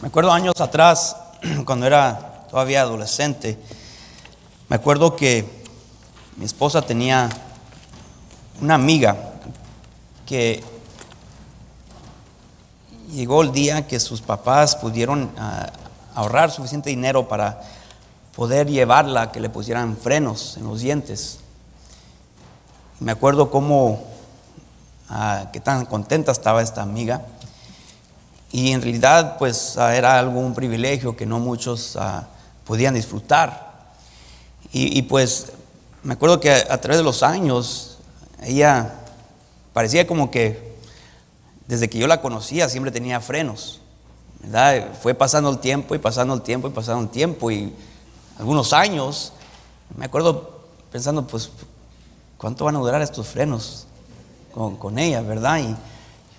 Me acuerdo años atrás, cuando era todavía adolescente, me acuerdo que mi esposa tenía una amiga que llegó el día que sus papás pudieron ahorrar suficiente dinero para poder llevarla a que le pusieran frenos en los dientes. Me acuerdo cómo que tan contenta estaba esta amiga. Y en realidad pues era un privilegio que no muchos podían disfrutar. Y pues me acuerdo que a través de los años ella parecía como que desde que yo la conocía siempre tenía frenos, ¿verdad? Fue pasando el tiempo y pasando el tiempo y pasando el tiempo, y algunos años me acuerdo pensando, pues ¿cuánto van a durar estos frenos con ella, verdad? Y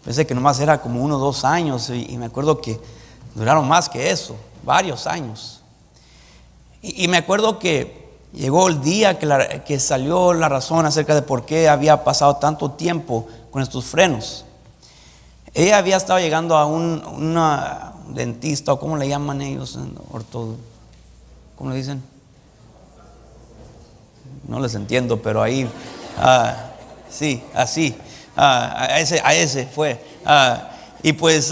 pensé que nomás era como 1 o 2 años, y me acuerdo que duraron más que eso, varios años. Y me acuerdo que llegó el día que salió la razón acerca de por qué había pasado tanto tiempo con estos frenos. Ella había estado llegando a una dentista, o ¿cómo le llaman ellos? ¿Cómo le dicen? No les entiendo, pero ahí, sí, así. A ese fue. Y pues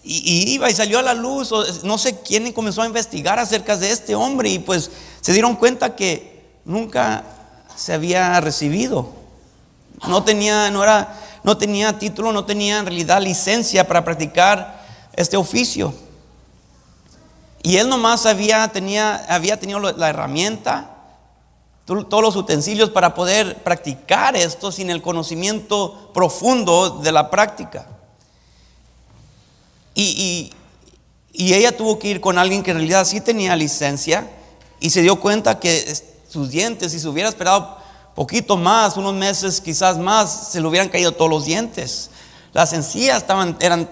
y iba y salió a la luz, no sé quién comenzó a investigar acerca de este hombre, y pues se dieron cuenta que nunca se había recibido. No tenía título, no tenía en realidad licencia para practicar este oficio. Y él nomás había tenido la herramienta, todos los utensilios para poder practicar esto sin el conocimiento profundo de la práctica. Y ella tuvo que ir con alguien que en realidad sí tenía licencia, y se dio cuenta que sus dientes, si se hubiera esperado poquito más, unos meses quizás más, se le hubieran caído todos los dientes. Las encías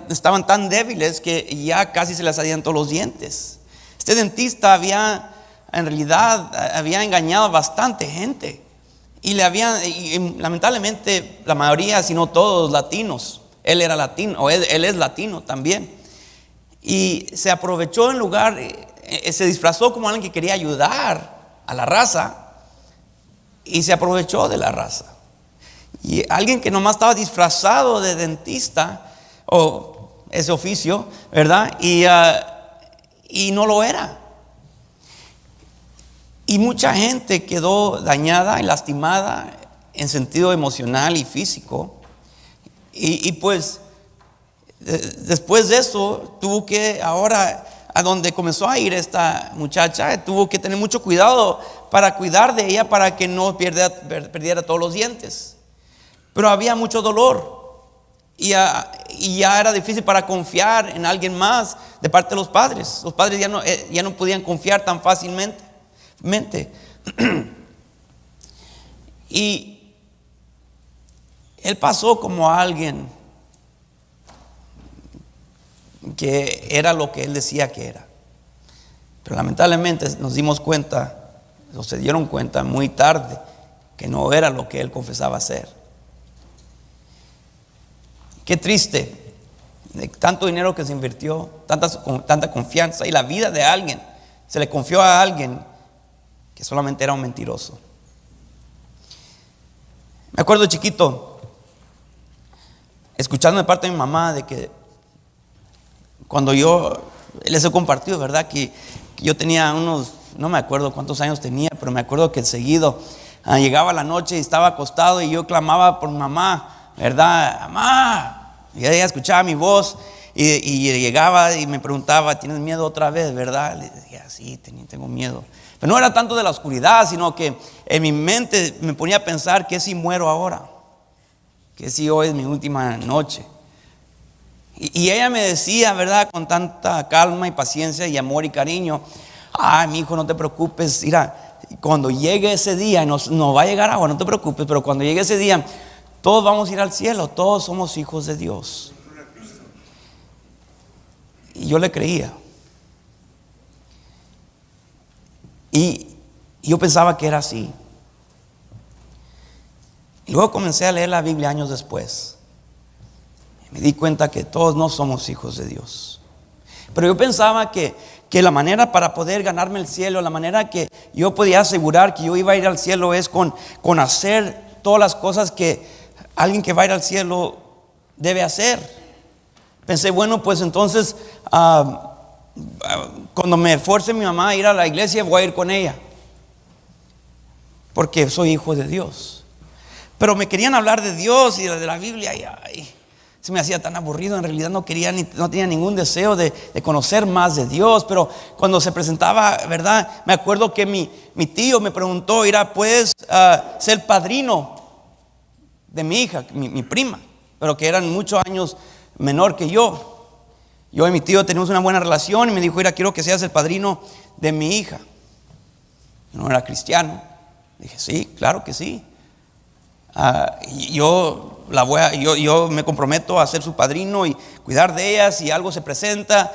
estaban tan débiles que ya casi se les salían todos los dientes. Este dentista en realidad había engañado a bastante gente, y lamentablemente la mayoría, si no todos, latinos. Él era latino, o él es latino también, y se aprovechó se disfrazó como alguien que quería ayudar a la raza, y se aprovechó de la raza. Y alguien que nomás estaba disfrazado de dentista, o ese oficio, ¿verdad? Y no lo era. Y mucha gente quedó dañada y lastimada en sentido emocional y físico. Y pues después de eso tuvo que, ahora a donde comenzó a ir esta muchacha, tuvo que tener mucho cuidado para cuidar de ella, para que no perdiera todos los dientes. Pero había mucho dolor, y ya era difícil para confiar en alguien más de parte de los padres. Los padres ya no podían confiar tan fácilmente. Y él pasó como alguien que era lo que él decía que era. Pero lamentablemente se dieron cuenta muy tarde que no era lo que él confesaba ser. Qué triste, de tanto dinero que se invirtió, tanta confianza, y la vida de alguien se le confió a alguien que solamente era un mentiroso. Me acuerdo chiquito, escuchando de parte de mi mamá, de que cuando les he compartido, ¿verdad? Que yo tenía no me acuerdo cuántos años tenía, pero me acuerdo que seguido llegaba la noche y estaba acostado, y yo clamaba por mi mamá, ¿verdad? Mamá. Y ella escuchaba mi voz, y llegaba y me preguntaba, ¿tienes miedo otra vez, verdad? Le decía, sí, tengo miedo. Pero no era tanto de la oscuridad, sino que en mi mente me ponía a pensar, ¿qué si muero ahora? ¿Qué si hoy es mi última noche? Y ella me decía, ¿verdad?, con tanta calma y paciencia y amor y cariño, mi hijo, no te preocupes, mira, cuando llegue ese día, nos va a llegar agua, no te preocupes, pero cuando llegue ese día, todos vamos a ir al cielo, todos somos hijos de Dios. Y yo le creía. Y yo pensaba que era así. Y luego comencé a leer la Biblia años después. Me di cuenta que todos no somos hijos de Dios. Pero yo pensaba que la manera para poder ganarme el cielo, la manera que yo podía asegurar que yo iba a ir al cielo es con hacer todas las cosas que alguien que va a ir al cielo debe hacer. Pensé, bueno, pues entonces cuando me fuerce mi mamá a ir a la iglesia, voy a ir con ella, porque soy hijo de Dios. Pero me querían hablar de Dios y de la Biblia, y se me hacía tan aburrido. En realidad no tenía ningún deseo de conocer más de Dios. Pero cuando se presentaba, ¿verdad? Me acuerdo que mi tío me preguntó, ¿puedes ser padrino de mi hija, mi prima? Pero que eran muchos años menor que yo. Yo y mi tío tenemos una buena relación, y me dijo, quiero que seas el padrino de mi hija. Yo no era cristiano. Dije, sí, claro que sí. Yo me comprometo a ser su padrino y cuidar de ella si algo se presenta.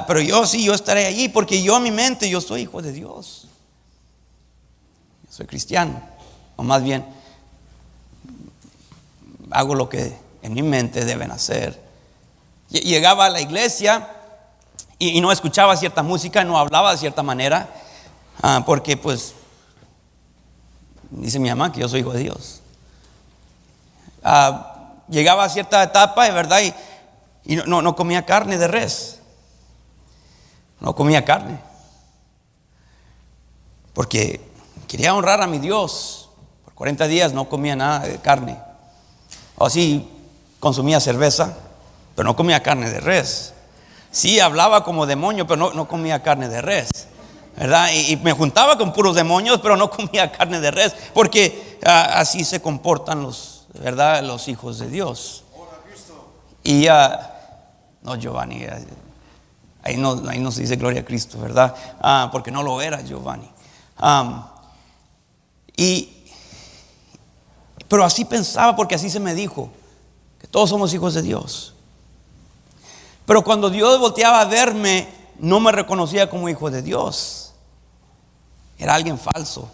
Pero yo estaré allí, porque yo en mi mente, yo soy hijo de Dios. Yo soy cristiano. O más bien, hago lo que en mi mente deben hacer. Llegaba a la iglesia y no escuchaba cierta música, no hablaba de cierta manera, porque pues dice mi mamá que yo soy hijo de Dios. Llegaba a cierta etapa, de verdad, y no comía carne de res. No comía carne, porque quería honrar a mi Dios. Por 40 días no comía nada de carne. O sí, consumía cerveza, pero no comía carne de res. Sí, hablaba como demonio, pero no comía carne de res, ¿verdad? Y me juntaba con puros demonios, pero no comía carne de res, porque así se comportan ¿verdad? Los hijos de Dios. Y no, Giovanni, ahí no se dice gloria a Cristo, ¿verdad? Porque no lo era Giovanni. Pero así pensaba, porque así se me dijo, que todos somos hijos de Dios. Pero cuando Dios volteaba a verme, no me reconocía como hijo de Dios. Era alguien falso,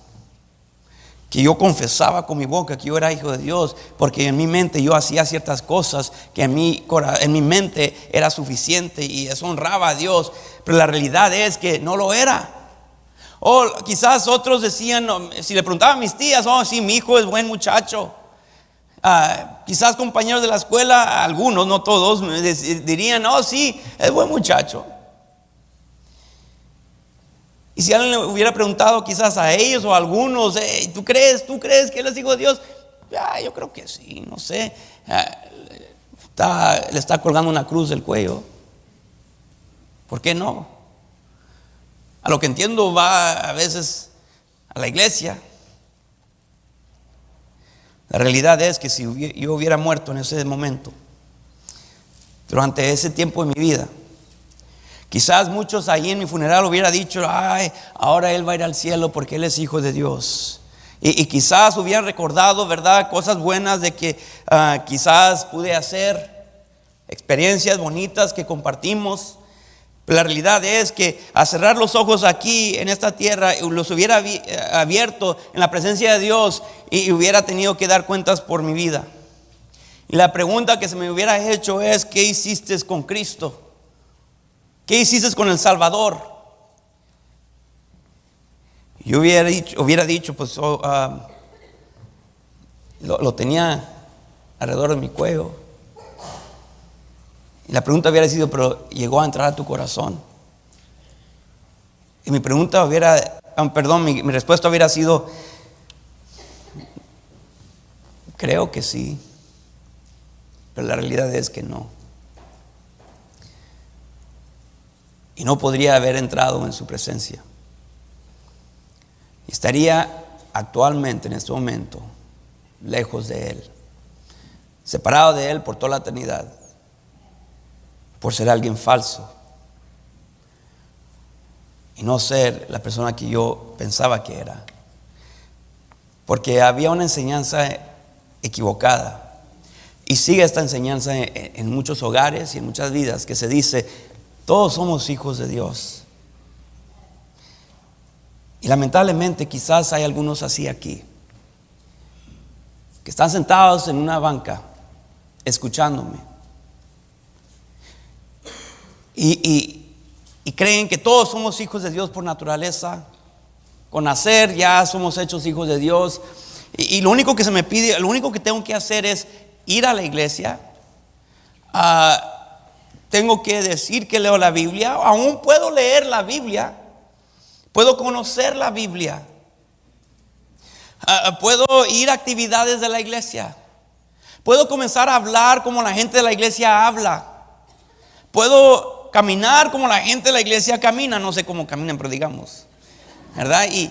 que yo confesaba con mi boca que yo era hijo de Dios, porque en mi mente yo hacía ciertas cosas que en mi mente era suficiente y eso honraba a Dios. Pero la realidad es que no lo era. O quizás otros decían, si le preguntaban a mis tías, sí, mi hijo es buen muchacho. Quizás compañeros de la escuela, algunos, no todos, dirían, sí, es buen muchacho. Y si alguien le hubiera preguntado quizás a ellos o a algunos, ¿tú crees que él es hijo de Dios? Yo creo que sí, no sé. Le está colgando una cruz del cuello. ¿Por qué no? A lo que entiendo, va a veces a la iglesia. La realidad es que si yo hubiera muerto en ese momento, durante ese tiempo de mi vida, quizás muchos ahí en mi funeral hubiera dicho, ahora él va a ir al cielo porque él es hijo de Dios. Y quizás hubieran recordado, ¿verdad?, cosas buenas de que quizás pude hacer, experiencias bonitas que compartimos. Pero la realidad es que a cerrar los ojos aquí en esta tierra, los hubiera abierto en la presencia de Dios y hubiera tenido que dar cuentas por mi vida. Y la pregunta que se me hubiera hecho es, ¿qué hiciste con Cristo? ¿Qué hiciste con el Salvador? Yo hubiera dicho, pues lo tenía alrededor de mi cuello. Y la pregunta hubiera sido, pero llegó a entrar a tu corazón. Y mi respuesta hubiera sido, creo que sí, pero la realidad es que no. Y no podría haber entrado en su presencia. Estaría actualmente en este momento lejos de Él, separado de Él por toda la eternidad, por ser alguien falso y no ser la persona que yo pensaba que era, porque había una enseñanza equivocada, y sigue esta enseñanza en muchos hogares y en muchas vidas, que se dice, todos somos hijos de Dios. Y lamentablemente quizás hay algunos así aquí, que están sentados en una banca escuchándome. Y y creen que todos somos hijos de Dios por naturaleza. Con nacer ya somos hechos hijos de Dios. Y lo único que se me pide, lo único que tengo que hacer es ir a la iglesia. Tengo que decir que leo la Biblia. Aún puedo leer la Biblia. Puedo conocer la Biblia. Puedo ir a actividades de la iglesia. Puedo comenzar a hablar como la gente de la iglesia habla. Puedo caminar como la gente de la iglesia camina. No sé cómo caminan, pero digamos, ¿verdad? Y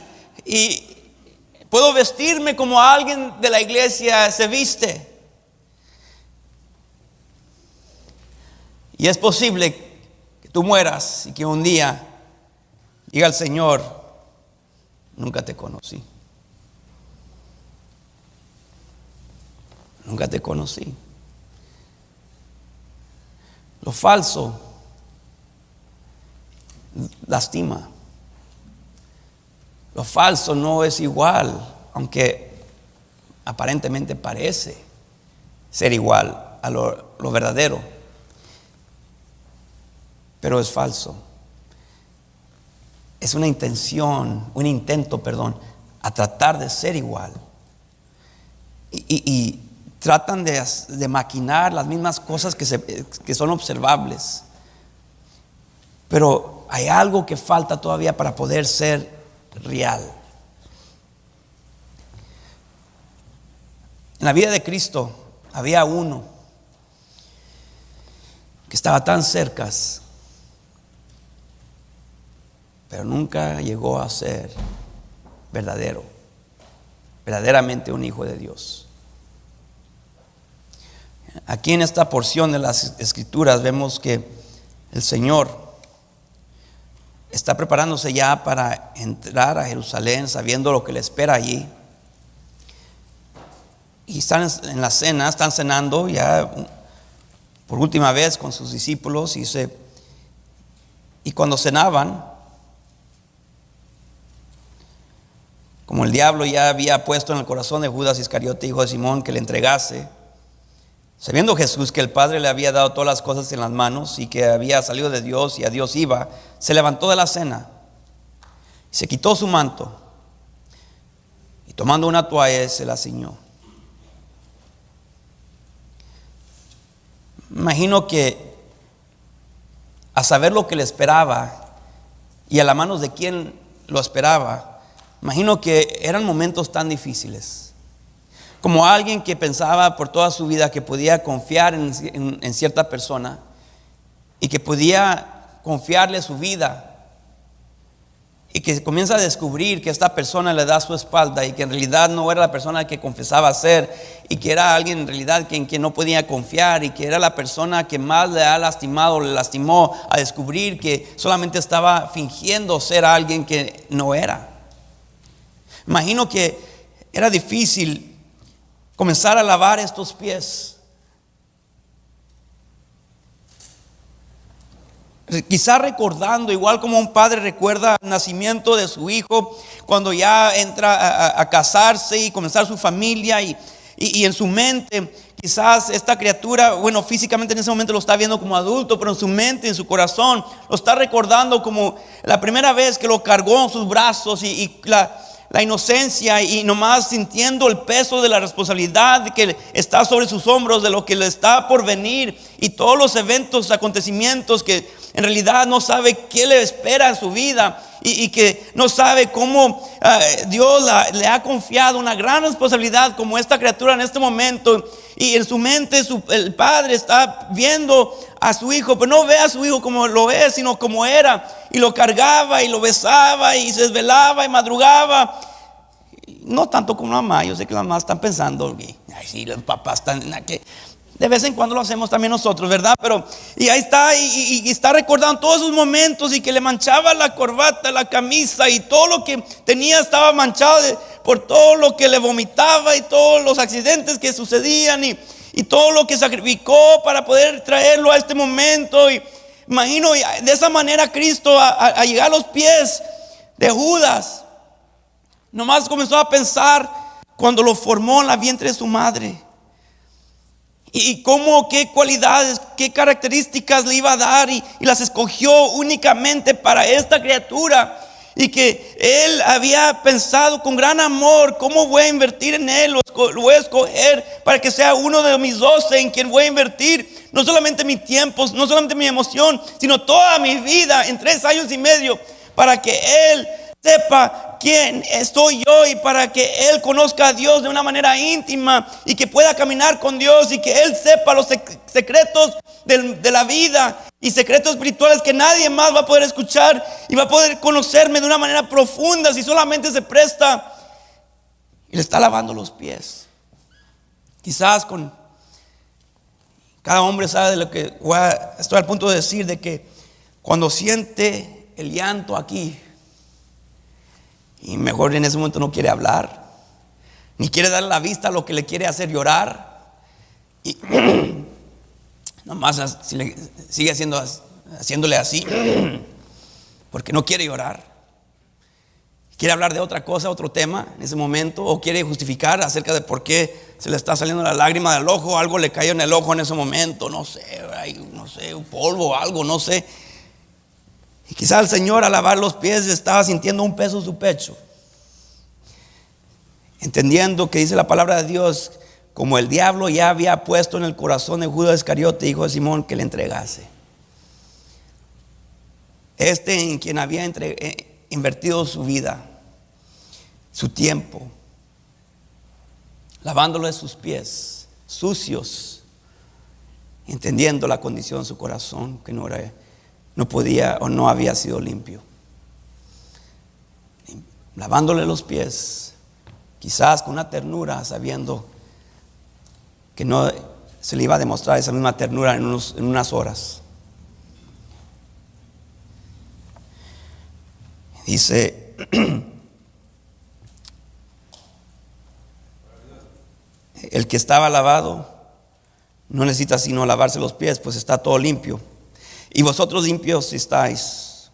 puedo vestirme como alguien de la iglesia se viste. Y es posible que tú mueras y que un día diga el Señor: nunca te conocí. Nunca te conocí. Lo falso lastima. Lo falso no es igual, aunque aparentemente parece ser igual a lo verdadero, pero es falso. Es un intento, a tratar de ser igual. Y tratan de maquinar las mismas cosas que son observables. Pero hay algo que falta todavía para poder ser real. En la vida de Cristo había uno que estaba tan cerca, pero nunca llegó a ser verdaderamente un hijo de Dios. Aquí en esta porción de las Escrituras vemos que el Señor está preparándose ya para entrar a Jerusalén, sabiendo lo que le espera allí. Y están en la cena, están cenando ya por última vez con sus discípulos. Y cuando cenaban, como el diablo ya había puesto en el corazón de Judas Iscariote, hijo de Simón, que le entregase, sabiendo Jesús que el Padre le había dado todas las cosas en las manos y que había salido de Dios y a Dios iba, se levantó de la cena, se quitó su manto y tomando una toalla se la ciñó. Imagino que a saber lo que le esperaba y a las manos de quien lo esperaba, imagino que eran momentos tan difíciles. Como alguien que pensaba por toda su vida que podía confiar en cierta persona y que podía confiarle su vida, y que comienza a descubrir que esta persona le da su espalda y que en realidad no era la persona que confesaba ser, y que era alguien en realidad en quien no podía confiar, y que era la persona que más le ha lastimado, le lastimó, a descubrir que solamente estaba fingiendo ser alguien que no era. Imagino que era difícil comenzar a lavar estos pies. Quizá recordando, igual como un padre recuerda el nacimiento de su hijo, cuando ya entra a casarse y comenzar su familia, y en su mente quizás esta criatura, bueno, físicamente en ese momento lo está viendo como adulto, pero en su mente, en su corazón, lo está recordando como la primera vez que lo cargó en sus brazos, y la inocencia, y nomás sintiendo el peso de la responsabilidad que está sobre sus hombros, de lo que le está por venir, y todos los eventos, acontecimientos que en realidad no sabe qué le espera en su vida, y que no sabe cómo Dios le ha confiado una gran responsabilidad como esta criatura en este momento. Y en su mente el padre está viendo a su hijo, pero no ve a su hijo como lo es, sino como era, y lo cargaba y lo besaba y se desvelaba y madrugaba. No tanto como la mamá. Yo sé que las mamás están pensando, ay, sí, los papás están que de vez en cuando lo hacemos también nosotros, ¿verdad? Pero y ahí está, y está recordando todos esos momentos, y que le manchaba la corbata, la camisa, y todo lo que tenía estaba manchado por todo lo que le vomitaba, y todos los accidentes que sucedían, y todo lo que sacrificó para poder traerlo a este momento. Y imagino, y de esa manera Cristo a llegar a los pies de Judas, nomás comenzó a pensar cuando lo formó en la vientre de su madre. Y cómo, qué cualidades, qué características le iba a dar, y las escogió únicamente para esta criatura. Y que él había pensado con gran amor: ¿cómo voy a invertir en él? Lo voy a escoger para que sea uno de mis 12 en quien voy a invertir no solamente mi tiempo, no solamente mi emoción, sino toda mi vida en 3 años y medio, para que él sepa quién estoy yo y para que él conozca a Dios de una manera íntima y que pueda caminar con Dios y que él sepa los secretos de la vida y secretos espirituales que nadie más va a poder escuchar y va a poder conocerme de una manera profunda si solamente se presta. Y le está lavando los pies. Quizás cada hombre sabe de lo que estoy al punto de decir, de que cuando siente el llanto aquí, y mejor en ese momento no quiere hablar, ni quiere dar la vista a lo que le quiere hacer llorar, y nomás sigue haciéndole así, porque no quiere llorar. Quiere hablar de otra cosa, otro tema en ese momento, o quiere justificar acerca de por qué se le está saliendo la lágrima del ojo, algo le cayó en el ojo en ese momento, no sé, un polvo, algo, no sé. Y quizás el Señor, al lavar los pies, estaba sintiendo un peso en su pecho, entendiendo que dice la palabra de Dios: como el diablo ya había puesto en el corazón de Judas Iscariote, hijo de Simón, que le entregase. En quien había invertido su vida, su tiempo, lavándole sus pies sucios, entendiendo la condición de su corazón, que no podía o no había sido limpio, lavándole los pies, quizás con una ternura, sabiendo que no se le iba a demostrar esa misma ternura en unas horas. Dice: el que estaba lavado no necesita sino lavarse los pies, pues está todo limpio. Y vosotros limpios estáis,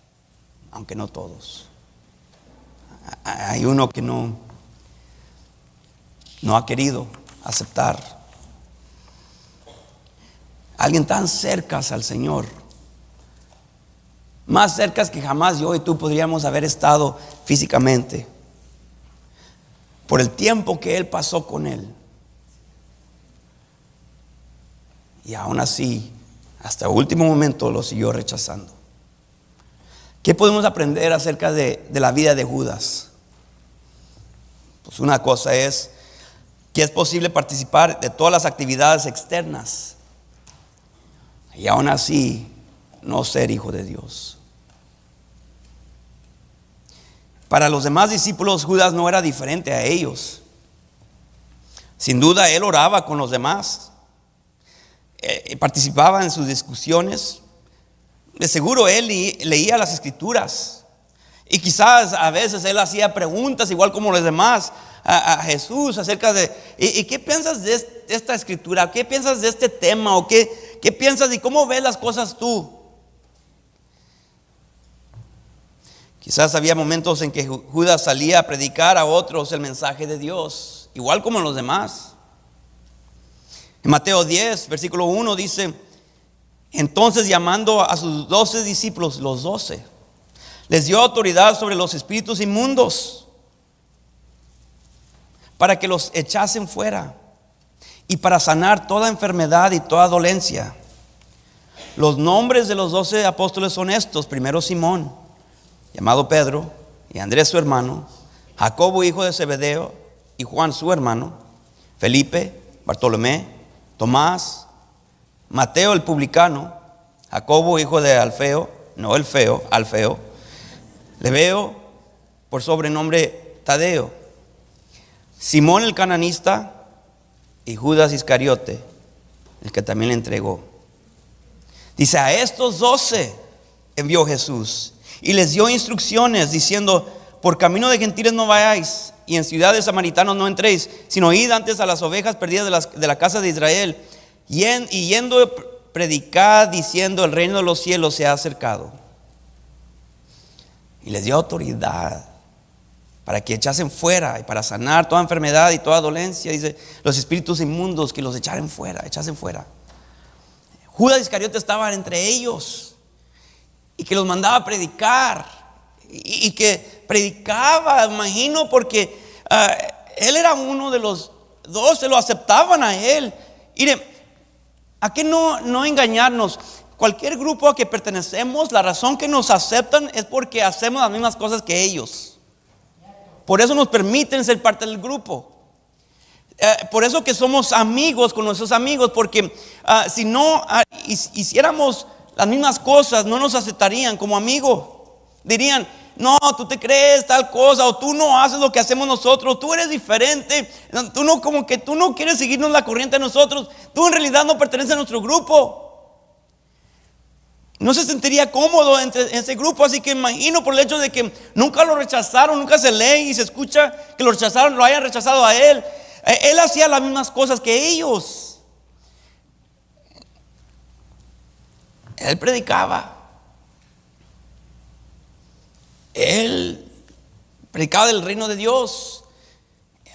aunque no todos. Hay uno que no ha querido aceptar. Alguien tan cerca al Señor, más cerca que jamás yo y tú podríamos haber estado físicamente, por el tiempo que Él pasó con Él. Y aún así, hasta el último momento lo siguió rechazando. ¿Qué podemos aprender acerca de la vida de Judas? Pues una cosa es que es posible participar de todas las actividades externas y aún así no ser hijo de Dios. Para los demás discípulos, Judas no era diferente a ellos. Sin duda él oraba con los demás, participaba en sus discusiones. De seguro él leía las escrituras, y quizás a veces él hacía preguntas igual como los demás a Jesús acerca de ¿y qué piensas de esta escritura? ¿Qué piensas de este tema? ¿O qué piensas y cómo ves las cosas tú? Quizás había momentos en que Judas salía a predicar a otros el mensaje de Dios, igual como los demás. En Mateo 10, versículo 1 dice: entonces, llamando a sus 12 discípulos, los 12, les dio autoridad sobre los espíritus inmundos para que los echasen fuera y para sanar toda enfermedad y toda dolencia. Los nombres de los 12 apóstoles son estos: primero Simón, llamado Pedro, y Andrés su hermano, Jacobo hijo de Zebedeo y Juan su hermano, Felipe, Bartolomé, Tomás, Mateo el publicano, Jacobo hijo de Alfeo, no el feo, Alfeo, Lebeo por sobrenombre Tadeo, Simón el cananista y Judas Iscariote, el que también le entregó. Dice: a estos 12 envió Jesús y les dio instrucciones diciendo: por camino de gentiles no vayáis, y en ciudad de samaritanos no entréis, sino id antes a las ovejas perdidas de la casa de Israel, y yendo predicad diciendo: el reino de los cielos se ha acercado. Y les dio autoridad para que echasen fuera y para sanar toda enfermedad y toda dolencia. Dice, los espíritus inmundos que los echasen fuera. Judas Iscariote estaba entre ellos y que los mandaba a predicar y que predicaba, imagino, porque él era uno de los 12, lo aceptaban a él. Mire, ¿a qué no engañarnos? Cualquier grupo a que pertenecemos, la razón que nos aceptan es porque hacemos las mismas cosas que ellos. Por eso nos permiten ser parte del grupo. Por eso que somos amigos con nuestros amigos, porque si no hiciéramos las mismas cosas, no nos aceptarían como amigos. Dirían, no, tú te crees tal cosa, o tú no haces lo que hacemos nosotros, tú eres diferente, tú no quieres seguirnos la corriente de nosotros, tú en realidad no perteneces a nuestro grupo. No se sentiría cómodo en ese grupo. Así que imagino, por el hecho de que nunca lo rechazaron, nunca se lee y se escucha que lo rechazaron, lo hayan rechazado a él. Él hacía las mismas cosas que ellos. Él predicaba. Él predicaba del reino de Dios.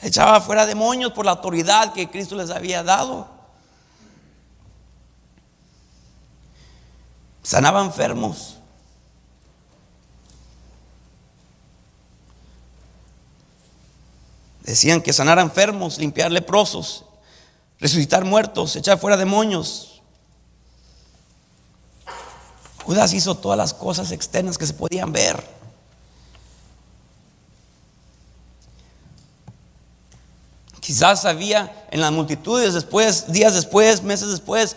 Echaba fuera demonios por la autoridad que Cristo les había dado. Sanaba enfermos. Decían que sanar enfermos, limpiar leprosos, resucitar muertos, echar fuera demonios. Judas hizo todas las cosas externas que se podían ver. Quizás había en las multitudes después, días después, meses después,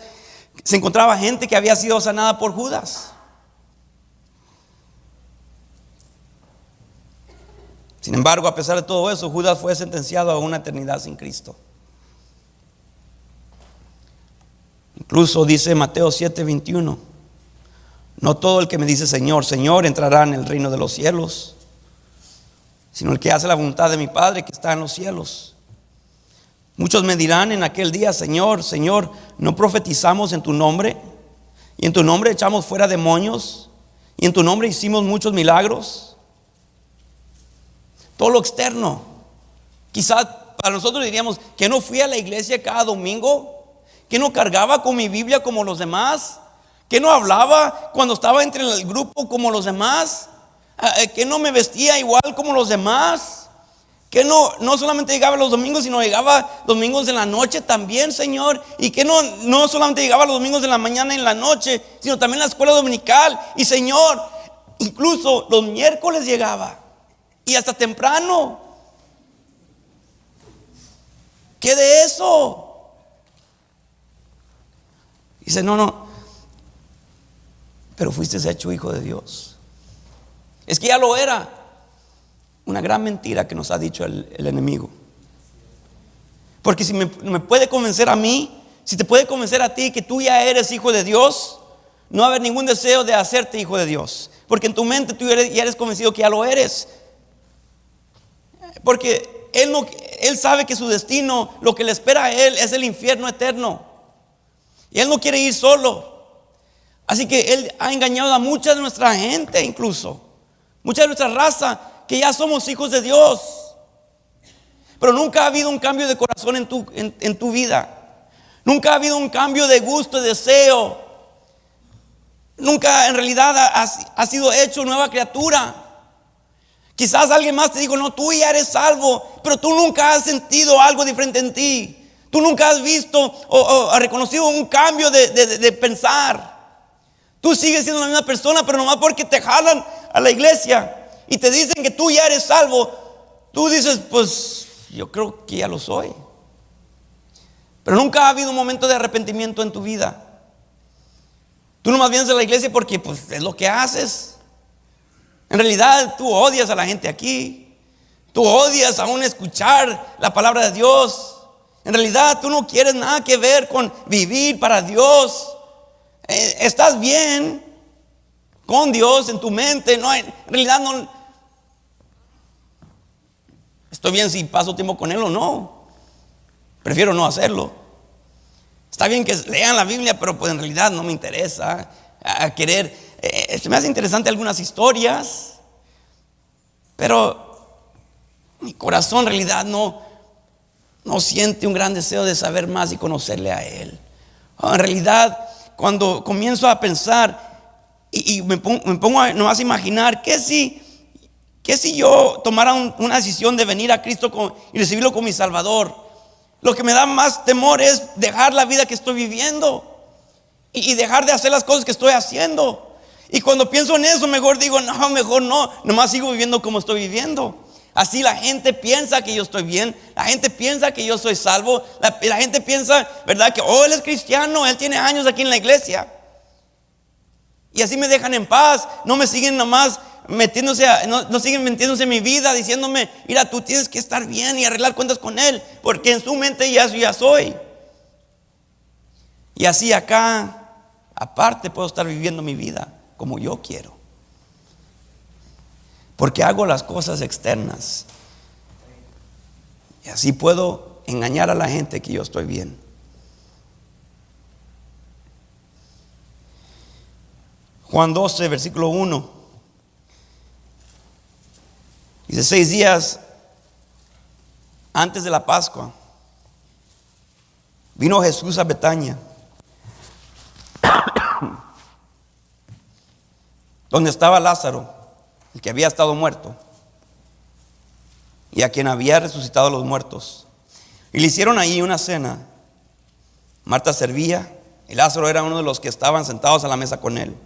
se encontraba gente que había sido sanada por Judas. Sin embargo, a pesar de todo eso, Judas fue sentenciado a una eternidad sin Cristo. Incluso dice Mateo 7:21: no todo el que me dice Señor, Señor entrará en el reino de los cielos, sino el que hace la voluntad de mi Padre que está en los cielos. Muchos me dirán en aquel día, Señor, Señor, ¿no profetizamos en tu nombre? Y en tu nombre echamos fuera demonios, y en tu nombre hicimos muchos milagros. Todo lo externo. Quizás para nosotros diríamos que no fui a la iglesia cada domingo, que no cargaba con mi Biblia como los demás, que no hablaba cuando estaba entre el grupo como los demás, que no me vestía igual como los demás, que no solamente llegaba los domingos, sino llegaba domingos en la noche también, Señor. Y que no solamente llegaba los domingos en la mañana y en la noche, sino también en la escuela dominical. Y Señor, incluso los miércoles llegaba, y hasta temprano. ¿Qué de eso? Dice, no, pero fuiste hecho hijo de Dios. Es que ya lo era. Una gran mentira que nos ha dicho el enemigo. Porque si me puede convencer a mí, si te puede convencer a ti que tú ya eres hijo de Dios, no va a haber ningún deseo de hacerte hijo de Dios. Porque en tu mente tú ya eres convencido que ya lo eres. Porque él sabe que su destino, lo que le espera a él, es el infierno eterno. Y él no quiere ir solo. Así que él ha engañado a mucha de nuestra gente, incluso mucha de nuestra raza, que ya somos hijos de Dios. Pero nunca ha habido un cambio de corazón en tu vida. Nunca ha habido un cambio de gusto, de deseo. Nunca en realidad has sido hecho nueva criatura. Quizás alguien más te dijo, no, tú ya eres salvo, pero tú nunca has sentido algo diferente en ti. Tú nunca has visto o reconocido un cambio de pensar. Tú sigues siendo la misma persona, pero nomás porque te jalan a la iglesia y te dicen que tú ya eres salvo, tú dices, pues yo creo que ya lo soy. Pero nunca ha habido un momento de arrepentimiento en tu vida. Tú nomás vienes a la iglesia porque pues es lo que haces. En realidad tú odias a la gente aquí. Tú odias aún escuchar la palabra de Dios. En realidad tú no quieres nada que ver con vivir para Dios. Estás bien con Dios en tu mente. En realidad no. Estoy bien si paso tiempo con Él o no. Prefiero no hacerlo. Está bien que lean la Biblia, pero pues en realidad no me interesa a querer. Se me hace interesante algunas historias, pero mi corazón en realidad no siente un gran deseo de saber más y conocerle a Él. En realidad, cuando comienzo a pensar y me pongo nomás a imaginar, ¿qué si yo tomara una decisión de venir a Cristo y recibirlo como mi Salvador? Lo que me da más temor es dejar la vida que estoy viviendo y dejar de hacer las cosas que estoy haciendo. Y cuando pienso en eso, mejor digo, no, mejor no, nomás sigo viviendo como estoy viviendo. Así la gente piensa que yo estoy bien, la gente piensa que yo soy salvo, la gente piensa, ¿verdad? Que él es cristiano, él tiene años aquí en la iglesia. Y así me dejan en paz, no me siguen nomás no siguen metiéndose en mi vida, diciéndome, mira, tú tienes que estar bien y arreglar cuentas con él, porque en su mente ya soy. Y así acá, aparte, puedo estar viviendo mi vida como yo quiero. Porque hago las cosas externas. Y así puedo engañar a la gente que yo estoy bien. Juan 12, versículo 1. Dice: 6 días antes de la Pascua, vino Jesús a Betania, donde estaba Lázaro, el que había estado muerto, y a quien había resucitado a los muertos. Y le hicieron ahí una cena. Marta servía, y Lázaro era uno de los que estaban sentados a la mesa con él.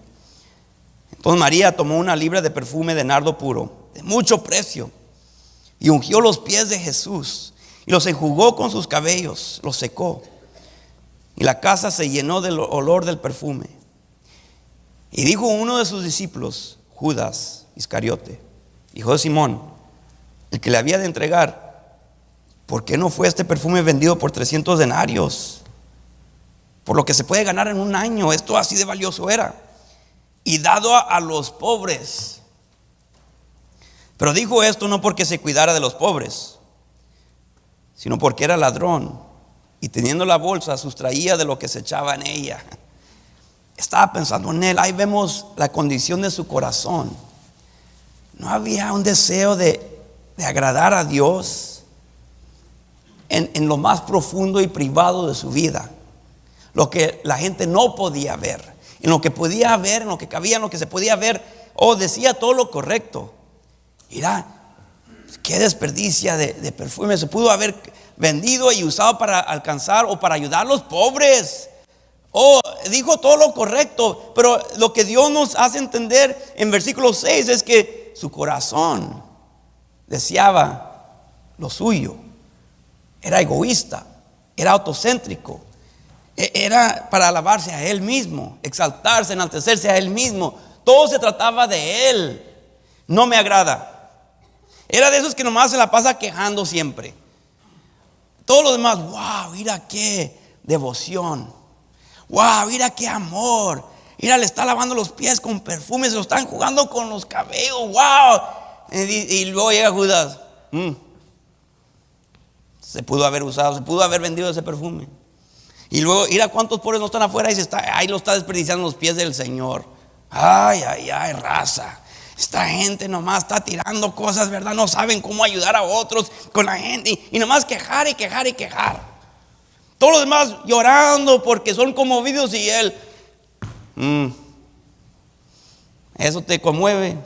Entonces María tomó una libra de perfume de nardo puro, de mucho precio, y ungió los pies de Jesús, y los enjugó con sus cabellos, los secó, y la casa se llenó del olor del perfume. Y dijo uno de sus discípulos, Judas Iscariote, hijo de Simón, el que le había de entregar, ¿por qué no fue este perfume vendido por 300 denarios? Por lo que se puede ganar en un año. Esto así de valioso era, y dado a los pobres. Pero dijo esto no porque se cuidara de los pobres, sino porque era ladrón, y teniendo la bolsa sustraía de lo que se echaba en ella. Estaba pensando en él. Ahí vemos la condición de su corazón. No había un deseo de agradar a Dios en lo más profundo y privado de su vida, lo que la gente no podía ver. En lo que podía ver, en lo que cabía, en lo que se podía ver, decía todo lo correcto. Mira, qué desperdicia de perfume. Se pudo haber vendido y usado para alcanzar o para ayudar a los pobres. Dijo todo lo correcto, pero lo que Dios nos hace entender en versículo 6 es que su corazón deseaba lo suyo. Era egoísta, era autocéntrico, era para alabarse a él mismo, exaltarse, enaltecerse a él mismo. Todo se trataba de él. No me agrada. Era de esos que nomás se la pasa quejando siempre. Todo lo demás, wow, mira qué devoción, wow, mira qué amor, mira, le está lavando los pies con perfume, se lo están jugando con los cabellos, wow. Y luego llega Judas. Se pudo haber usado, se pudo haber vendido ese perfume. Y luego, mira cuántos pobres no están afuera y ahí lo está desperdiciando los pies del Señor. Ay, raza. Esta gente nomás está tirando cosas, ¿verdad? No saben cómo ayudar a otros con la gente. Y nomás quejar y quejar y quejar. Todos los demás llorando porque son conmovidos y él. Eso te conmueve.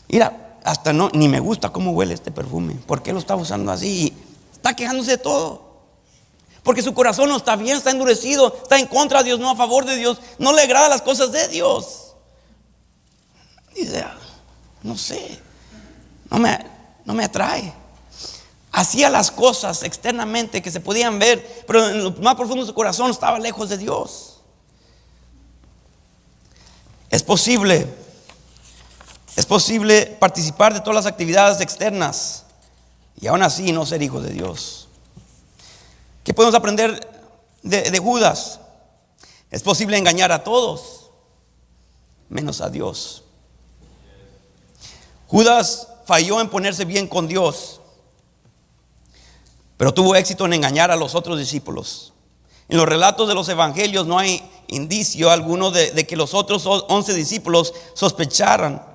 Mira, hasta ni me gusta cómo huele este perfume. ¿Por qué lo está usando así? Está quejándose de todo. Porque su corazón no está bien, está endurecido, está en contra de Dios, no a favor de Dios. No le agradan las cosas de Dios. Dice, no sé, no me atrae. Hacía las cosas externamente que se podían ver, pero en lo más profundo de su corazón estaba lejos de Dios. Es posible participar de todas las actividades externas y aún así no ser hijo de Dios. ¿Qué podemos aprender de Judas? Es posible engañar a todos, menos a Dios. Judas falló en ponerse bien con Dios, pero tuvo éxito en engañar a los otros discípulos. En los relatos de los evangelios no hay indicio alguno de que los otros 11 discípulos sospecharan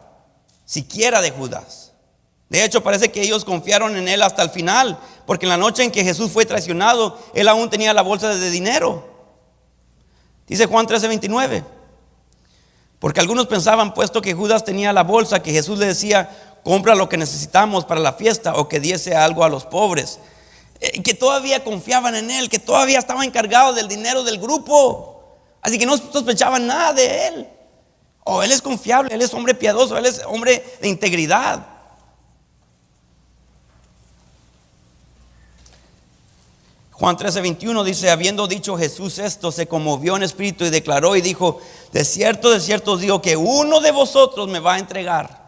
siquiera de Judas. De hecho, parece que ellos confiaron en él hasta el final, porque en la noche en que Jesús fue traicionado, él aún tenía la bolsa de dinero. Dice Juan 13:29. Porque algunos pensaban, puesto que Judas tenía la bolsa, que Jesús le decía: compra lo que necesitamos para la fiesta, o que diese algo a los pobres. Que todavía confiaban en él, que todavía estaba encargado del dinero del grupo. Así que no sospechaban nada de él. Él es confiable, él es hombre piadoso, él es hombre de integridad. Juan 13:21 dice: habiendo dicho Jesús esto, se conmovió en espíritu y declaró y dijo: de cierto os digo que uno de vosotros me va a entregar.